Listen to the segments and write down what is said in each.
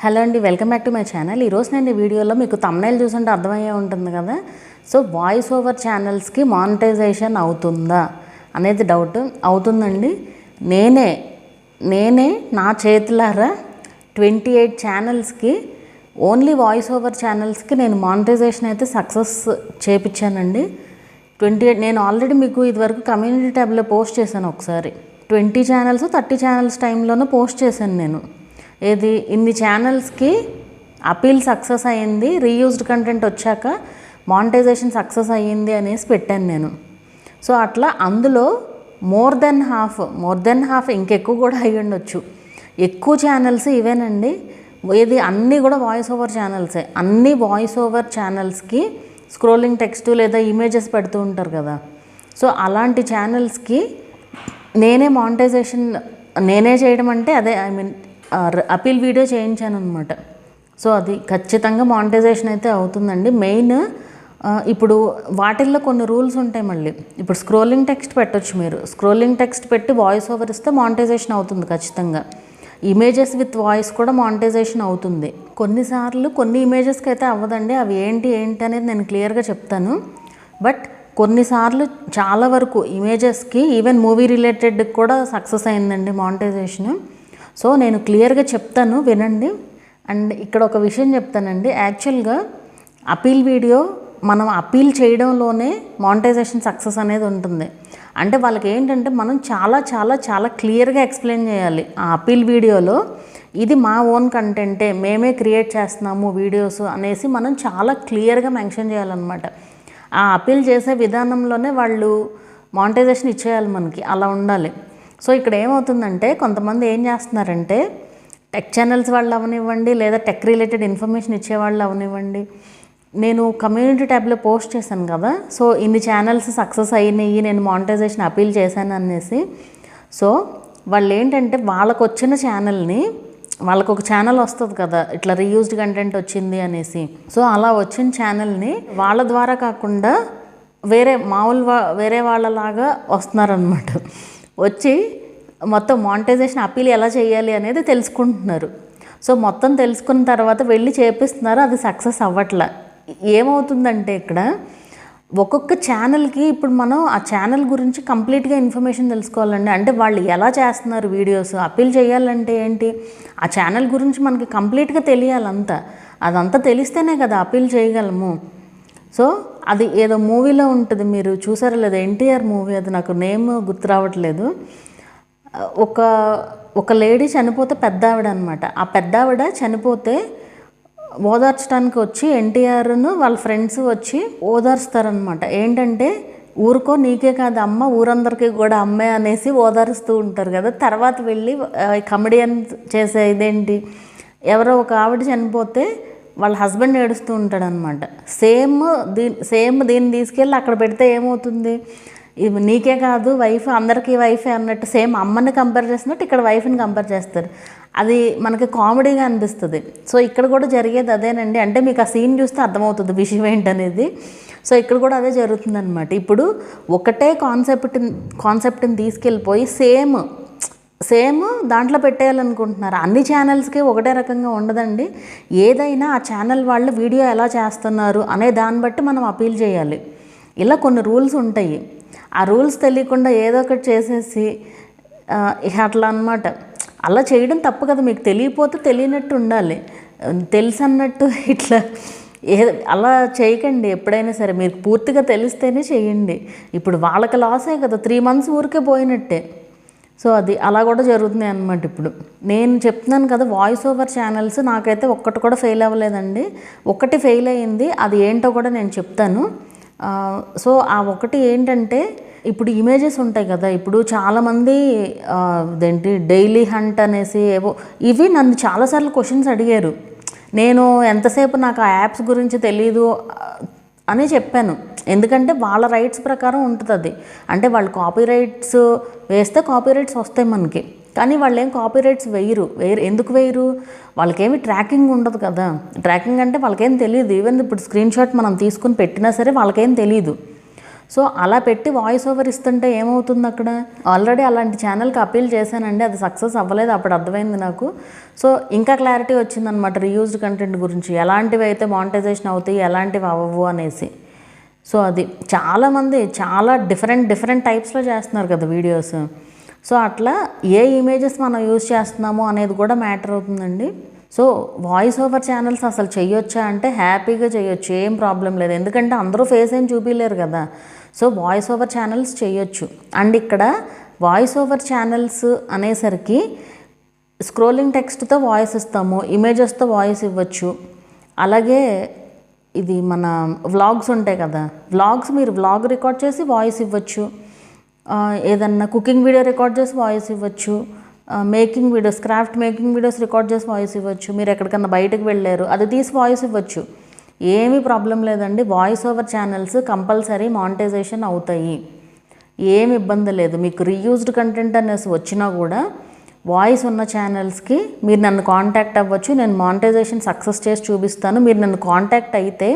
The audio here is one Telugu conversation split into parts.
హలో అండి, welcome back to my channel. ఈరోజు నేను ఈ వీడియోలో మీకు థంబ్నెయిల్ చూసుంటే అర్థమయ్యే ఉంటుంది కదా. సో వాయిస్ ఓవర్ ఛానల్స్కి మానిటైజేషన్ అవుతుందా అనేది డౌట్. అవుతుందండి. నేనే నా చేతులారా 28 ఛానల్స్కి ఓన్లీ వాయిస్ ఓవర్ ఛానల్స్కి నేను మానిటైజేషన్ అయితే సక్సెస్ చేపించానండి. 28 నేను ఆల్రెడీ మీకు ఇదివరకు కమ్యూనిటీ ట్యాబ్లో పోస్ట్ చేశాను. ఒకసారి 20 ఛానల్స్ 30 ఛానల్స్ టైంలోనే పోస్ట్ చేశాను నేను. ఏది ఇన్ని ఛానల్స్కి అపీల్ సక్సెస్ అయ్యింది, రీయూజ్డ్ కంటెంట్ వచ్చాక మానిటైజేషన్ సక్సెస్ అయ్యింది అనేసి పెట్టాను నేను. సో అట్లా అందులో మోర్ దెన్ హాఫ్ ఇంకెక్కువ కూడా అయ్యి ఉండొచ్చు. ఎక్కువ ఛానల్స్ ఇవేనండి. ఏది అన్నీ కూడా వాయిస్ ఓవర్ ఛానల్సే. అన్ని వాయిస్ ఓవర్ ఛానల్స్కి స్క్రోలింగ్ టెక్స్ట్ లేదా ఇమేజెస్ పెడుతూ ఉంటారు కదా. సో అలాంటి ఛానల్స్కి నేనే మానిటైజేషన్ చేయడం అంటే అదే అపీల్ వీడియో చేయించాను అనమాట. సో అది ఖచ్చితంగా మానిటైజేషన్ అయితే అవుతుందండి. మెయిన్ ఇప్పుడు వాటిల్లో కొన్ని రూల్స్ ఉంటాయి. మళ్ళీ ఇప్పుడు స్క్రోలింగ్ టెక్స్ట్ పెట్టొచ్చు. మీరు స్క్రోలింగ్ టెక్స్ట్ పెట్టి వాయిస్ ఓవర్ ఇస్తే మానిటైజేషన్ అవుతుంది ఖచ్చితంగా. ఇమేజెస్ విత్ వాయిస్ కూడా మానిటైజేషన్ అవుతుంది. కొన్నిసార్లు కొన్ని ఇమేజెస్కి అయితే అవ్వదండి. అవి ఏంటి అనేది నేను క్లియర్గా చెప్తాను. బట్ కొన్నిసార్లు చాలా వరకు ఇమేజెస్కి ఈవెన్ మూవీ రిలేటెడ్ కూడా సక్సెస్ అయిందండి మానిటైజేషన్. సో నేను క్లియర్గా చెప్తాను, వినండి. అండ్ ఇక్కడ ఒక విషయం చెప్తానండి. యాక్చువల్గా అపీల్ వీడియో మనం అపీల్ చేయడంలోనే మానిటైజేషన్ సక్సెస్ అనేది ఉంటుంది. అంటే వాళ్ళకి ఏంటంటే మనం చాలా చాలా చాలా క్లియర్గా ఎక్స్ప్లెయిన్ చేయాలి ఆ అపీల్ వీడియోలో. ఇది మా ఓన్ కంటెంటే, మేమే క్రియేట్ చేస్తున్నాము వీడియోస్ అనేసి మనం చాలా క్లియర్గా మెన్షన్ చేయాలన్నమాట. ఆ అపీల్ చేసే విధానంలోనే వాళ్ళు మానిటైజేషన్ ఇచ్చేయాలి మనకి, అలా ఉండాలి. సో ఇక్కడ ఏమవుతుందంటే కొంతమంది ఏం చేస్తున్నారంటే టెక్ ఛానల్స్ వాళ్ళు అవనివ్వండి, లేదా టెక్ రిలేటెడ్ ఇన్ఫర్మేషన్ ఇచ్చేవాళ్ళు అవనివ్వండి, నేను కమ్యూనిటీ ట్యాబ్లో పోస్ట్ చేశాను కదా. సో ఇన్ని ఛానల్స్ సక్సెస్ అయినాయి, నేను మానిటైజేషన్ అపీల్ చేశాను అనేసి. సో వాళ్ళు ఏంటంటే వాళ్ళకు వచ్చిన ఛానల్ని, వాళ్ళకు ఒక ఛానల్ వస్తుంది కదా ఇట్లా రీయూజ్డ్ కంటెంట్ వచ్చింది అనేసి. సో అలా వచ్చిన ఛానల్ని వాళ్ళ ద్వారా కాకుండా వేరే వాళ్ళలాగా వస్తున్నారనమాట. వచ్చి మొత్తం మానిటైజేషన్ అపీల్ ఎలా చేయాలి అనేది తెలుసుకుంటున్నారు. సో మొత్తం తెలుసుకున్న తర్వాత వెళ్ళి చేపిస్తున్నారు. అది సక్సెస్ అవ్వట్లే. ఏమవుతుందంటే ఇక్కడ ఒక్కొక్క ఛానల్కి ఇప్పుడు మనం ఆ ఛానల్ గురించి కంప్లీట్గా ఇన్ఫర్మేషన్ తెలుసుకోవాలండి. అంటే వాళ్ళు ఎలా చేస్తున్నారు వీడియోస్, అపీల్ చేయాలంటే ఏంటి, ఆ ఛానల్ గురించి మనకి కంప్లీట్గా తెలియాలంతా. అదంతా తెలిస్తేనే కదా అపీల్ చేయగలము. సో అది ఏదో మూవీలో ఉంటుంది, మీరు చూసారో లేదా, ఎన్టీఆర్ మూవీ, అది నాకు నేమ్ గుర్తు రావట్లేదు. ఒక లేడీ చనిపోతే పెద్ద ఆవిడ అనమాట. ఆ పెద్ద ఆవిడ చనిపోతే ఓదార్చడానికి వచ్చి ఎన్టీఆర్ను వాళ్ళ ఫ్రెండ్స్ వచ్చి ఓదార్స్తారనమాట. ఏంటంటే ఊరుకో, నీకే కాదు అమ్మ, ఊరందరికీ కూడా అమ్మే అనేసి ఓదారుస్తూ ఉంటారు కదా. తర్వాత వెళ్ళి కమెడియన్ చేసే ఇదేంటి, ఎవరో ఒక ఆవిడ చనిపోతే వాళ్ళ హస్బెండ్ ఏడుస్తూ ఉంటాడనమాట. సేమ్ దీన్ని తీసుకెళ్ళి అక్కడ పెడితే ఏమవుతుంది, ఇవి నీకే కాదు వైఫ్, అందరికీ వైఫే అన్నట్టు సేమ్ అమ్మని కంపేర్ చేసినట్టు ఇక్కడ వైఫ్ని కంపేర్ చేస్తారు. అది మనకి కామెడీగా అనిపిస్తుంది. సో ఇక్కడ కూడా జరిగేది అదేనండి. అంటే మీకు ఆ సీన్ చూస్తే అర్థమవుతుంది విషయం ఏంటనేది. సో ఇక్కడ కూడా అదే జరుగుతుంది అనమాట. ఇప్పుడు ఒకటే కాన్సెప్ట్ని తీసుకెళ్ళిపోయి సేమ్ దాంట్లో పెట్టేయాలనుకుంటున్నారు. అన్ని ఛానల్స్కి ఒకటే రకంగా ఉండదండి. ఏదైనా ఆ ఛానల్ వాళ్ళు వీడియో ఎలా చేస్తున్నారు అనే దాన్ని బట్టి మనం అపీల్ చేయాలి. ఇలా కొన్ని రూల్స్ ఉంటాయి. ఆ రూల్స్ తెలియకుండా ఏదో ఒకటి చేసేసి అట్లా అనమాట. అలా చేయడం తప్పు కదా. మీకు తెలియపోతే తెలియనట్టు ఉండాలి, తెలుసు అన్నట్టు ఇట్లా అలా చేయకండి ఎప్పుడైనా సరే. మీరు పూర్తిగా తెలిస్తేనే చేయండి. ఇప్పుడు వాళ్ళకి లాసే కదా, 3 months ఊరికే పోయినట్టే. సో అది అలా కూడా జరుగుతుంది అన్నమాట. ఇప్పుడు నేను చెప్తున్నాను కదా, వాయిస్ ఓవర్ ఛానల్స్ నాకైతే ఒక్కటి కూడా ఫెయిల్ అవ్వలేదండి. ఒకటి ఫెయిల్ అయ్యింది, అది ఏంటో కూడా నేను చెప్తాను. సో ఆ ఒకటి ఏంటంటే, ఇప్పుడు ఇమేజెస్ ఉంటాయి కదా. ఇప్పుడు చాలామంది ఇదేంటి డైలీ హంట్ అనేసి ఏవో ఇవి నన్ను చాలాసార్లు క్వశ్చన్స్ అడిగారు. నేను ఎంతసేపు నాకు ఆ యాప్స్ గురించి తెలీదు అని చెప్పాను. ఎందుకంటే వాళ్ళ రైట్స్ ప్రకారం ఉంటుంది అది. అంటే వాళ్ళు కాపీరైట్స్ వేస్తే కాపీరైట్స్ వస్తాయి మనకి, కానీ వాళ్ళు ఏం కాపీరైట్స్ వేయరు. ఎందుకు వేయరు? వాళ్ళకేమి ట్రాకింగ్ ఉండదు కదా. ట్రాకింగ్ అంటే వాళ్ళకేం తెలియదు. ఈవెన్ ఇప్పుడు స్క్రీన్ షాట్ మనం తీసుకుని పెట్టినా సరే వాళ్ళకేం తెలియదు. సో అలా పెట్టి వాయిస్ ఓవర్ ఇస్తుంటే ఏమవుతుంది అక్కడ? ఆల్రెడీ అలాంటి ఛానల్కి అపీల్ చేశానండి, అది సక్సెస్ అవ్వలేదు. అప్పుడు అర్థమైంది నాకు. సో ఇంకా క్లారిటీ వచ్చిందనమాట రీయూజ్డ్ కంటెంట్ గురించి, ఎలాంటివి అయితే మానిటైజేషన్ అవుతాయి, ఎలాంటివి అవ్వవు అనేసి. సో అది చాలామంది చాలా డిఫరెంట్ టైప్స్లో చేస్తున్నారు కదా వీడియోస్. సో అట్లా ఏ ఇమేజెస్ మనం యూజ్ చేస్తున్నామో అనేది కూడా మ్యాటర్ అవుతుందండి. సో వాయిస్ ఓవర్ ఛానల్స్ అసలు చేయొచ్చా అంటే హ్యాపీగా చేయొచ్చు, ఏం ప్రాబ్లం లేదు. ఎందుకంటే అందరూ ఫేస్ ఏం చూపించలేరు కదా. సో వాయిస్ ఓవర్ ఛానల్స్ చేయొచ్చు. అండ్ ఇక్కడ వాయిస్ ఓవర్ ఛానల్స్ అనేసరికి స్క్రోలింగ్ టెక్స్ట్తో వాయిస్ ఇస్తాము, ఇమేజెస్తో వాయిస్ ఇవ్వచ్చు. అలాగే ఇది మన వ్లాగ్స్ ఉంటాయి కదా, వ్లాగ్స్ మీరు వ్లాగ్ రికార్డ్ చేసి వాయిస్ ఇవ్వచ్చు. ఏదన్నా కుకింగ్ వీడియో రికార్డ్ చేసి వాయిస్ ఇవ్వచ్చు. Making videos, craft making videos record చేసి వాయిస్ ఇవ్వచ్చు. మీరు ఎక్కడికన్నా బయటకు వెళ్ళారు, అది తీసి వాయిస్ ఇవ్వచ్చు. ఏమీ ప్రాబ్లం లేదండి. Voice over channels compulsory monetization అవుతాయి, ఏమి ఇబ్బంది లేదు. మీకు రీయూజ్డ్ కంటెంట్ అనేసి వచ్చినా కూడా వాయిస్ ఉన్న ఛానల్స్కి మీరు నన్ను కాంటాక్ట్ అవ్వచ్చు. నేను మానిటైజేషన్ సక్సెస్ చేసి చూపిస్తాను. మీరు నన్ను కాంటాక్ట్ అయితే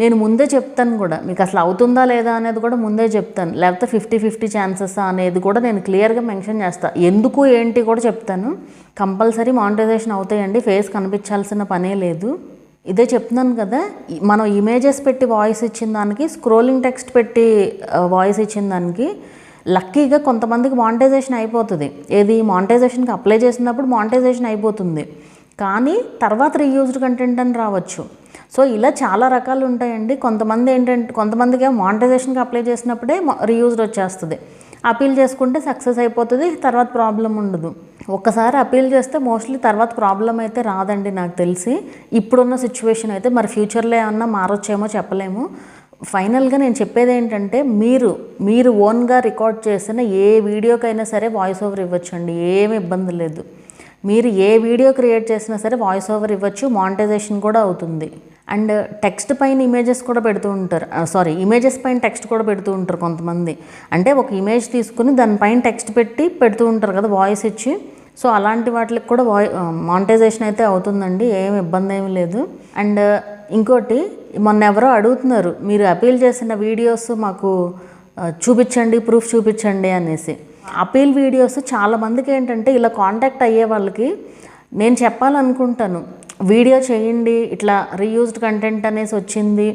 నేను ముందే చెప్తాను కూడా, మీకు అసలు అవుతుందా లేదా అనేది కూడా ముందే చెప్తాను. లేకపోతే 50-50 ఛాన్సెస్ అనేది కూడా నేను క్లియర్గా మెన్షన్ చేస్తాను. ఎందుకు ఏంటి కూడా చెప్తాను. కంపల్సరీ మానిటైజేషన్ అవుతాయండి, ఫేస్ కనిపించాల్సిన పనే లేదు. ఇదే చెప్తున్నాను కదా, మనం ఇమేజెస్ పెట్టి వాయిస్ ఇచ్చిన దానికి, స్క్రోలింగ్ టెక్స్ట్ పెట్టి వాయిస్ ఇచ్చిన దానికి లక్కీగా కొంతమందికి మానిటైజేషన్ అయిపోతుంది. ఏది మానిటైజేషన్కి అప్లై చేసినప్పుడు మానిటైజేషన్ అయిపోతుంది, కానీ తర్వాత రీయూజ్డ్ కంటెంట్ అని రావచ్చు. సో ఇలా చాలా రకాలు ఉంటాయండి. కొంతమంది ఏంటంటే, కొంతమందికి మానిటైజేషన్కి అప్లై చేసినప్పుడే రీయూజ్డ్ వచ్చేస్తుంది. అపీల్ చేసుకుంటే సక్సెస్ అయిపోతుంది, తర్వాత ప్రాబ్లం ఉండదు. ఒక్కసారి అపీల్ చేస్తే మోస్ట్లీ తర్వాత ప్రాబ్లం అయితే రాదండి నాకు తెలిసి. ఇప్పుడున్న సిచ్యువేషన్ అయితే, మరి ఫ్యూచర్లో ఏమన్నా మారొచ్చేమో చెప్పలేము. ఫైనల్గా నేను చెప్పేది ఏంటంటే, మీరు ఓన్గా రికార్డ్ చేసిన ఏ వీడియోకైనా సరే వాయిస్ ఓవర్ ఇవ్వచ్చండి, ఏమి ఇబ్బంది లేదు. మీరు ఏ వీడియో క్రియేట్ చేసినా సరే వాయిస్ ఓవర్ ఇవ్వచ్చు, మానిటైజేషన్ కూడా అవుతుంది. అండ్ టెక్స్ట్ పైన ఇమేజెస్ కూడా పెడుతూ ఉంటారు, ఇమేజెస్ పైన టెక్స్ట్ కూడా పెడుతూ ఉంటారు కొంతమంది. అంటే ఒక ఇమేజ్ తీసుకుని దానిపైన టెక్స్ట్ పెడుతూ ఉంటారు కదా వాయిస్ ఇచ్చి. సో అలాంటి వాటికి కూడా మానిటైజేషన్ అయితే అవుతుందండి, ఏమి ఇబ్బంది ఏమి లేదు. అండ్ ఇంకోటి, మొన్న ఎవరో అడుగుతున్నారు, మీరు అపీల్ చేసిన వీడియోస్ మాకు చూపించండి, ప్రూఫ్ చూపించండి అనేసి. అపీల్ వీడియోస్ చాలామందికి ఏంటంటే, ఇలా కాంటాక్ట్ అయ్యే వాళ్ళకి నేను చెప్పాలనుకుంటాను, వీడియో చేయండి, ఇట్లా రీయూజ్డ్ కంటెంట్ అనేసి వచ్చింది,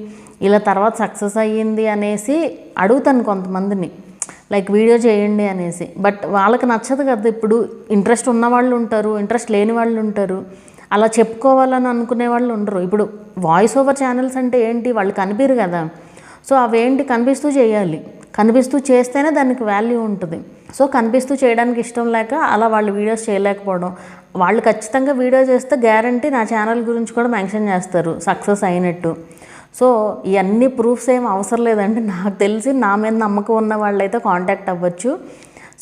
ఇలా తర్వాత సక్సెస్ అయ్యింది అనేసి అడుగుతాను కొంతమందిని, లైక్ వీడియో చేయండి అనేసి. బట్ వాళ్ళకి నచ్చదు కదా. ఇప్పుడు ఇంట్రెస్ట్ ఉన్న వాళ్ళు ఉంటారు, ఇంట్రెస్ట్ లేని వాళ్ళు ఉంటారు, అలా చెప్పుకోవాలని అనుకునే వాళ్ళు ఉండరు. ఇప్పుడు వాయిస్ ఓవర్ ఛానల్స్ అంటే ఏంటి, వాళ్ళు కనిపించరు కదా. సో అవేంటి, కనిపిస్తూ చేయాలి, కనిపిస్తూ చేస్తేనే దానికి వాల్యూ ఉంటుంది. సో కనిపిస్తూ చేయడానికి ఇష్టం లేక అలా వాళ్ళు వీడియోస్ చేయలేకపోవడం. వాళ్ళు ఖచ్చితంగా వీడియో చేస్తే గ్యారంటీ నా ఛానల్ గురించి కూడా మెన్షన్ చేస్తారు సక్సెస్ అయినట్టు. సో ఇవన్నీ ప్రూఫ్స్ ఏం అవసరం లేదండి, నాకు తెలిసి నా మీద నమ్మకం ఉన్న వాళ్ళైతే కాంటాక్ట్ అవ్వచ్చు.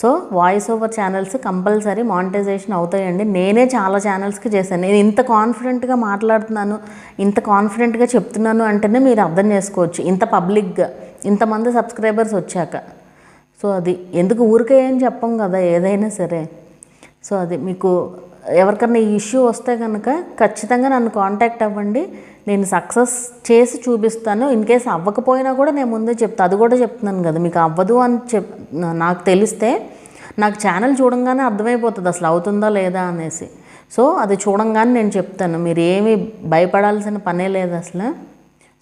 So voice over channels compulsory monetization అవుతాయండి. నేనే చాలా ఛానల్స్కి చేశాను. నేను ఇంత కాన్ఫిడెంట్గా మాట్లాడుతున్నాను, ఇంత కాన్ఫిడెంట్గా చెప్తున్నాను అంటేనే మీరు అర్థం చేసుకోవచ్చు, ఇంత పబ్లిక్గా ఇంతమంది సబ్స్క్రైబర్స్ వచ్చాక. సో అది ఎందుకు ఊరికే ఏం చెప్పం కదా ఏదైనా సరే. సో అది మీకు ఎవరికన్నా ఈ ఇష్యూ వస్తే కనుక ఖచ్చితంగా నన్ను కాంటాక్ట్ అవ్వండి, నేను సక్సెస్ చేసి చూపిస్తాను. ఇన్ కేసు అవ్వకపోయినా కూడా నేను ముందే చెప్తాను, అది కూడా చెప్తున్నాను కదా. మీకు అవ్వదు అని నాకు తెలిస్తే నాకు ఛానల్ చూడంగానే అర్థమైపోతుంది అసలు అవుతుందా లేదా అనేసి. సో అది చూడంగానే నేను చెప్తాను, మీరు ఏమీ భయపడాల్సిన పనే లేదు అసలు.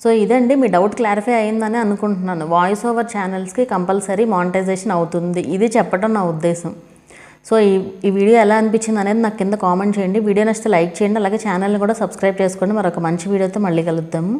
సో ఇదండి, మీ డౌట్ క్లారిఫై అయిందని అనుకుంటున్నాను. వాయిస్ ఓవర్ ఛానల్స్కి కంపల్సరీ మానిటైజేషన్ అవుతుంది, ఇది చెప్పడం నా ఉద్దేశం. సో ఈ వీడియో ఎలా అనిపించింది అనేది నాకు కింద కామెంట్ చేయండి. వీడియో నచ్చితే లైక్ చేయండి, అలాగే ఛానల్ని కూడా సబ్స్క్రైబ్ చేసుకోండి. మరొక మంచి వీడియోతో మళ్ళీ కలుద్దాము.